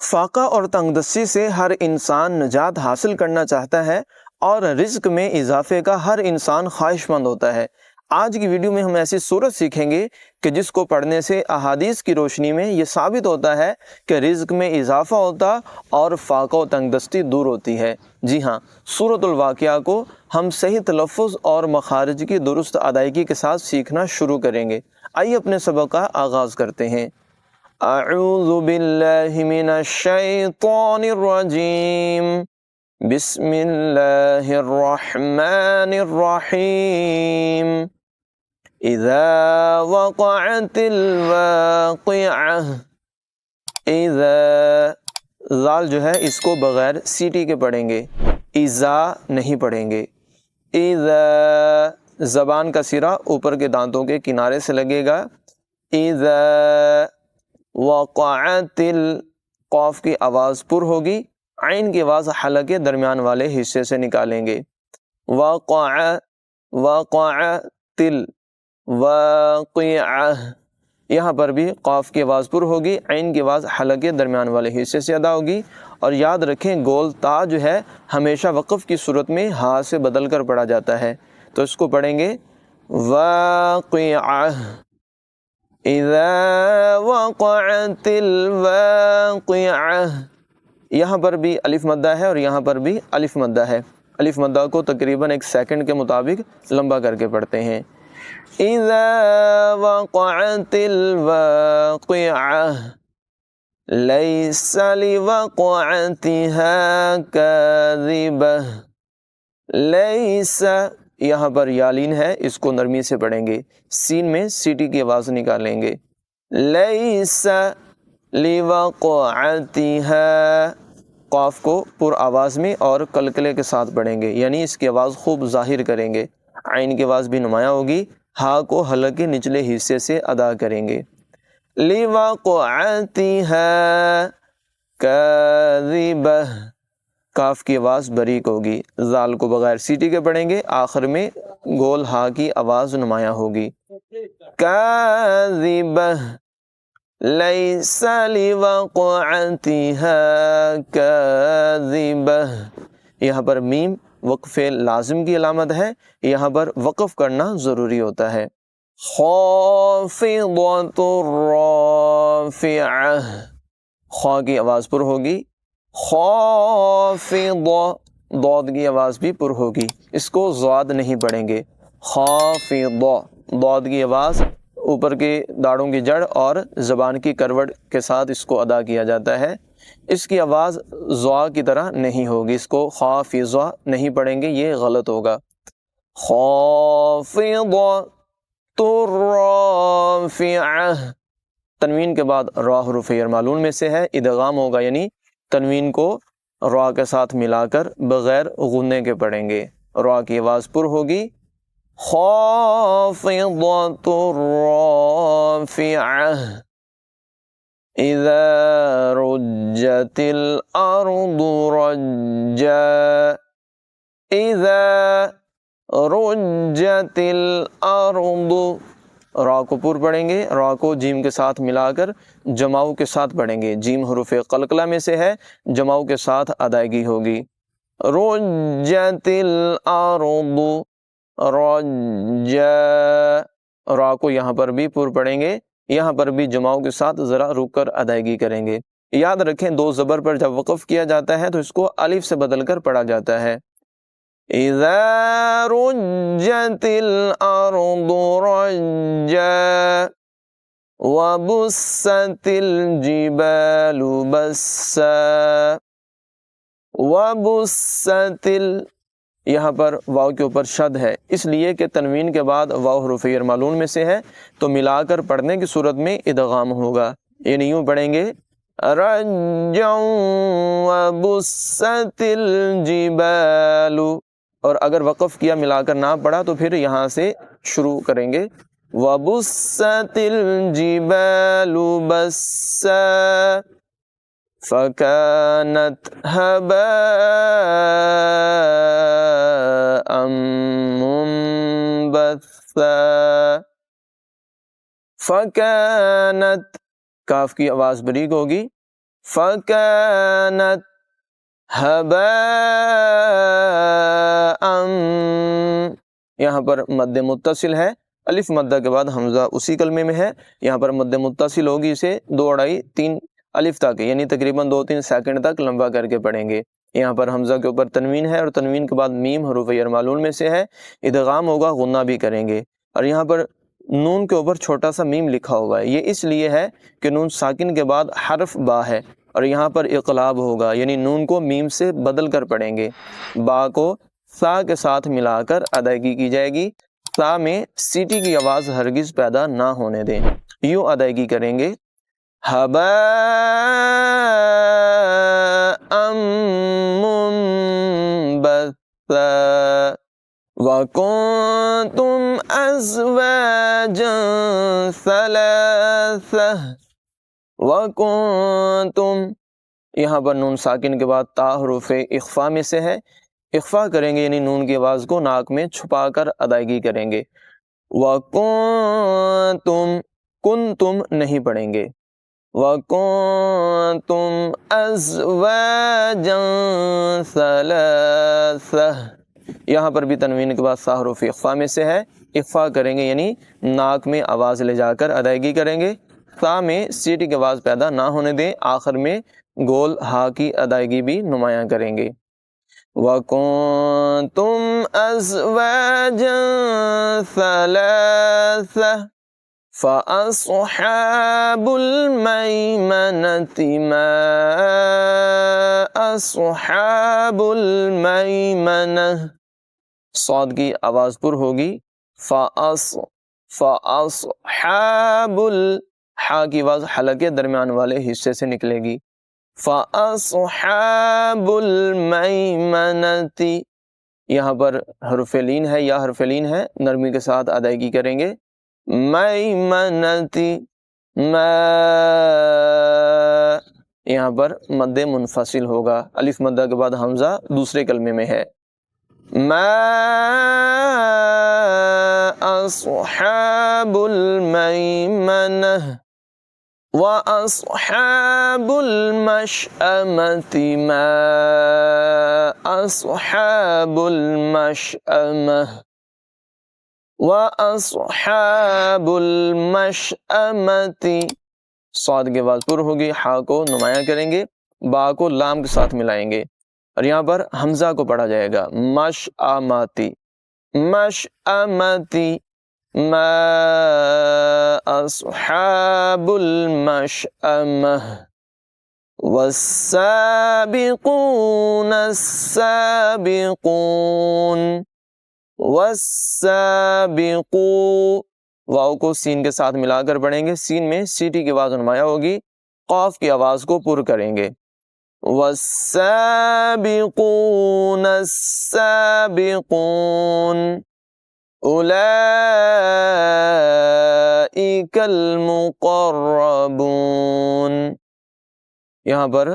فاقہ اور تنگدستی سے ہر انسان نجات حاصل کرنا چاہتا ہے اور رزق میں اضافے کا ہر انسان خواہش مند ہوتا ہے۔ آج کی ویڈیو میں ہم ایسی صورت سیکھیں گے کہ جس کو پڑھنے سے احادیث کی روشنی میں یہ ثابت ہوتا ہے کہ رزق میں اضافہ ہوتا اور فاقہ و تنگدستی دور ہوتی ہے۔ جی ہاں، سورۃ الواقعہ کو ہم صحیح تلفظ اور مخارج کی درست ادائیگی کے ساتھ سیکھنا شروع کریں گے۔ آئیے اپنے سبق کا آغاز کرتے ہیں۔ اعوذ باللہ من الشیطان الرجیم، بسم اللہ الرحمن الرحیم۔ اذا وقعت الواقعہ، اذا زال جو ہے اس کو بغیر سیٹی کے پڑھیں گے، اذا نہیں پڑھیں گے۔ اذا زبان کا سرا اوپر کے دانتوں کے کنارے سے لگے گا۔ اذا وقعت قاف کی آواز پر ہوگی، عین کی آواز حلق کے درمیان والے حصے سے نکالیں گے۔ وقعت الواقعہ، یہاں پر بھی قاف کی آواز پر ہوگی، عین کی آواز حلق کے درمیان والے حصے سے ادا ہوگی۔ اور یاد رکھیں گول تا جو ہے ہمیشہ وقف کی صورت میں ہا سے بدل کر پڑھا جاتا ہے، تو اس کو پڑھیں گے واقعہ۔ اذا وقعت الواقعہ، یہاں پر بھی الف مدہ ہے اور یہاں پر بھی الف مدہ ہے۔ الف مدہ کو تقریباً 1 سیکنڈ کے مطابق لمبا کر کے پڑھتے ہیں۔ اذا وقعت الواقعہ لیس لوقعتها کاذبہ، لیس یہاں پر یالین ہے، اس کو نرمی سے پڑھیں گے، سین میں سیٹی کی آواز نکالیں گے۔ لیس لوقعتها، قاف کو پر آواز میں اور کلکلے کے ساتھ پڑھیں گے، یعنی اس کی آواز خوب ظاہر کریں گے۔ عین کی آواز بھی نمایاں ہوگی، ہا کو حلق کے نچلے حصے سے ادا کریں گے۔ لوقعتها کاذبہ، کاف کی آواز باریک ہوگی، زال کو بغیر سیٹی کے پڑھیں گے، آخر میں گول ہا کی آواز نمایاں ہوگی۔ کاذبہ لیس لوقعتها کاذبہ، یہاں پر میم وقف لازم کی علامت ہے، یہاں پر وقف کرنا ضروری ہوتا ہے۔ خافضۃ رافعہ، خا کی آواز پر ہوگی، خافضہ، ضاد کی آواز بھی پر ہوگی، اس کو ضاد نہیں پڑھیں گے۔ خافضہ، ضاد کی آواز اوپر کے داڑوں کی جڑ اور زبان کی کروٹ کے ساتھ اس کو ادا کیا جاتا ہے، اس کی آواز ضا کی طرح نہیں ہوگی، اس کو خافضہ نہیں پڑھیں گے، یہ غلط ہوگا۔ خافضۃ رافعہ، تنوین کے بعد را حروف جر معلوم میں سے ہے، ادغام ہوگا، یعنی تنوین کو را کے ساتھ ملا کر بغیر غننے کے پڑھیں گے، را کی آواز پر ہوگی۔ خافضۃ رافعہ، اذا رجت الارض رجا، اذا رجت الارض، را کو پر پڑھیں گے، را کو جیم کے ساتھ ملا کر جماؤ کے ساتھ پڑھیں گے، جیم حروف قلقلہ میں سے ہے، جماؤ کے ساتھ ادائیگی ہوگی۔ رجت الارض رجا، را کو یہاں پر بھی پر پڑھیں گے، یہاں پر بھی جماؤ کے ساتھ ذرا رک کر ادائیگی کریں گے۔ یاد رکھیں دو زبر پر جب وقف کیا جاتا ہے تو اس کو الف سے بدل کر پڑھا جاتا ہے۔ اذا رجت الارض رجا وبست الجبال بسا، وبست یہاں پر واو کے اوپر شد ہے، اس لیے کہ تنوین کے بعد واو حروف جر معلوم میں سے ہے، تو ملا کر پڑھنے کی صورت میں ادغام ہوگا، یعنی یوں پڑھیں گے رجا وبست الجبال، اور اگر وقف کیا ملا کر نہ پڑھا تو پھر یہاں سے شروع کریں گے وبست الجبال بسا فكانت هباء منبثا، فكانت کاف کی آواز باریک ہوگی، فَكَانَتْ هَبَاءً، یہاں پر مد متصل ہے، الف مدہ کے بعد حمزہ اسی کلمے میں ہے، یہاں پر مد متصل ہوگی، اسے 2 اڑائی 3 الف تک یعنی تقریباً 2-3 سیکنڈ تک لمبا کر کے پڑھیں گے۔ یہاں پر حمزہ کے اوپر تنوین ہے اور تنوین کے بعد میم حروف جر معلول میں سے ہے، ادغام ہوگا، غنہ بھی کریں گے۔ اور یہاں پر نون کے اوپر چھوٹا سا میم لکھا ہوا ہے، یہ اس لیے ہے کہ نون ساکن کے بعد حرف با ہے اور یہاں پر اقلاب ہوگا، یعنی نون کو میم سے بدل کر پڑھیں گے، با کو سا کے ساتھ ملا کر ادائیگی کی جائے گی، سا میں سیٹی کی آواز ہرگز پیدا نہ ہونے دیں، یوں ادائیگی کریں گے، هَبَاءً مُنبَثًّا وَكُنْتُمْ أَزْوَاجًا ثَلَاثَةً وَكُنْتُمْ، یہاں پر نون ساکن کے بعد تا حروف اخفا میں سے ہے، اخفا کریں گے یعنی نون کی آواز کو ناک میں چھپا کر ادائیگی کریں گے، وَكُنْتُمْ، کنتم نہیں پڑھیں گے، وَكُنْتُمْ أَزْوَاجًا ثَلَاثَةً، یہاں پر بھی تنوین کے بعد سا حروف اخفا میں سے ہے، اخفا کریں گے یعنی ناک میں آواز لے جا کر ادائیگی کریں گے، سا میں سیٹی کی آواز پیدا نہ ہونے دیں، آخر میں گول ہا کی ادائیگی بھی نمایاں کریں گے، وَكُنْتُمْ أَزْوَاجًا ثَلَاثَةً فَأَصْحَابُ الْمَيْمَنَةِ مَا أَصْحَابُ الْمَيْمَنَةِ، صاد کی آواز پر ہوگی، فَأَصْحَابُ ہا کی آواز حلق کے درمیان والے حصے سے نکلے گی، فَأَصْحَابُ الْمَيْمَنَةِ، یہاں پر حرف لین ہے یا حرف لین ہے، نرمی کے ساتھ ادائیگی کریں گے، میمنتی، یہاں پر مد منفصل ہوگا، الف مدہ کے بعد حمزہ دوسرے کلمے میں ہے، ما اصحاب المیمنہ وَأَصْحَابُ الْمَشْأَمَةِ مَا أَصْحَابُ الْمَشْأَمَةِ وَأَصْحَابُ الْمَشْأَمَةِ، صاد کے بعد پر ہوگی، ہا کو نمایاں کریں گے، با کو لام کے ساتھ ملائیں گے اور یہاں پر حمزہ کو پڑھا جائے گا، مشأمتی، مشأمتی، ما أصحاب المشأمة والسابقون السابقون، والسابقون، واو کو سین کے ساتھ ملا کر پڑھیں گے، سین میں سیٹی کی آواز نمایاں ہوگی، قاف کی آواز کو پر کریں گے، والسابقون السابقون اولئک المقربون، یہاں پر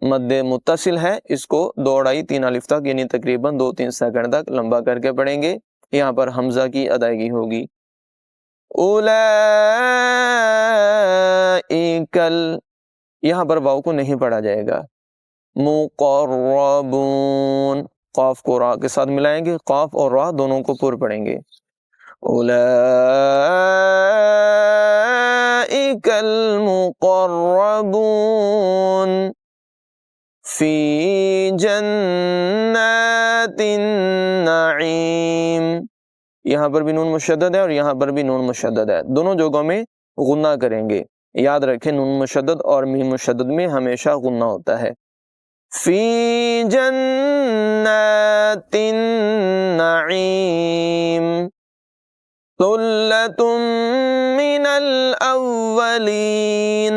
مد متصل ہے، اس کو 2 اڑائی 3 الف تک یعنی تقریباً 2-3 سیکنڈ تک لمبا کر کے پڑھیں گے، یہاں پر حمزہ کی ادائیگی ہوگی، اولئک، یہاں پر واو کو نہیں پڑھا جائے گا، مقربون، قاف کو را کے ساتھ ملائیں گے، قاف اور را دونوں کو پر پڑھیں گے، اولئک المقربون فی جنات النعیم، یہاں پر بھی نون مشدد ہے اور یہاں پر بھی نون مشدد ہے، دونوں جگہوں میں غنہ کریں گے، یاد رکھیں نون مشدد اور میم مشدد میں ہمیشہ غنہ ہوتا ہے، فی جنات النعیم ثلۃ من الاولین،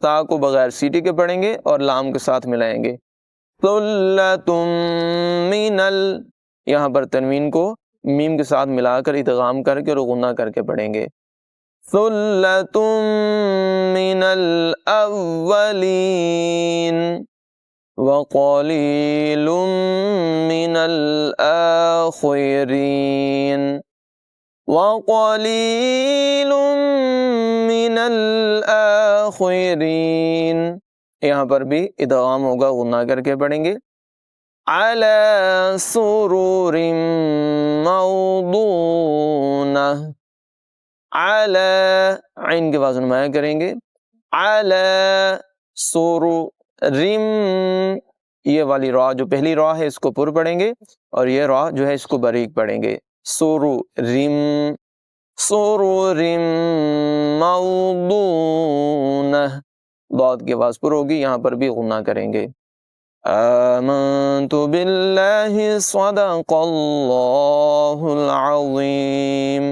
تا کو بغیر سیٹی کے پڑھیں گے اور لام کے ساتھ ملائیں گے، ثلۃ من یہاں پر تنوین کو میم کے ساتھ ملا کر ادغام کر کے اور غنہ کر کے پڑھیں گے، ثلۃ من الاولین وقلیل من الآخرین، وَقَلِيلٌ مِّنَ الْآخِرِينَ، یہاں پر بھی ادغام ہوگا، غنہ کر کے پڑھیں گے. عَلَى سُرُرٍ مَوْضُونَةٍ، عَلَى عین کے بعد نمایاں کریں گے. عَلَى سُرُرٍ، یہ والی را جو پہلی را ہے اس کو پر پڑھیں گے، اور یہ را جو ہے اس کو باریک پڑھیں گے. سُرُرٍ، سُرُرٍ موضونہ، ضاد کی آواز پر ہوگی، یہاں پر بھی غنہ کریں گے. آمنت باللہ صدق اللہ العظیم.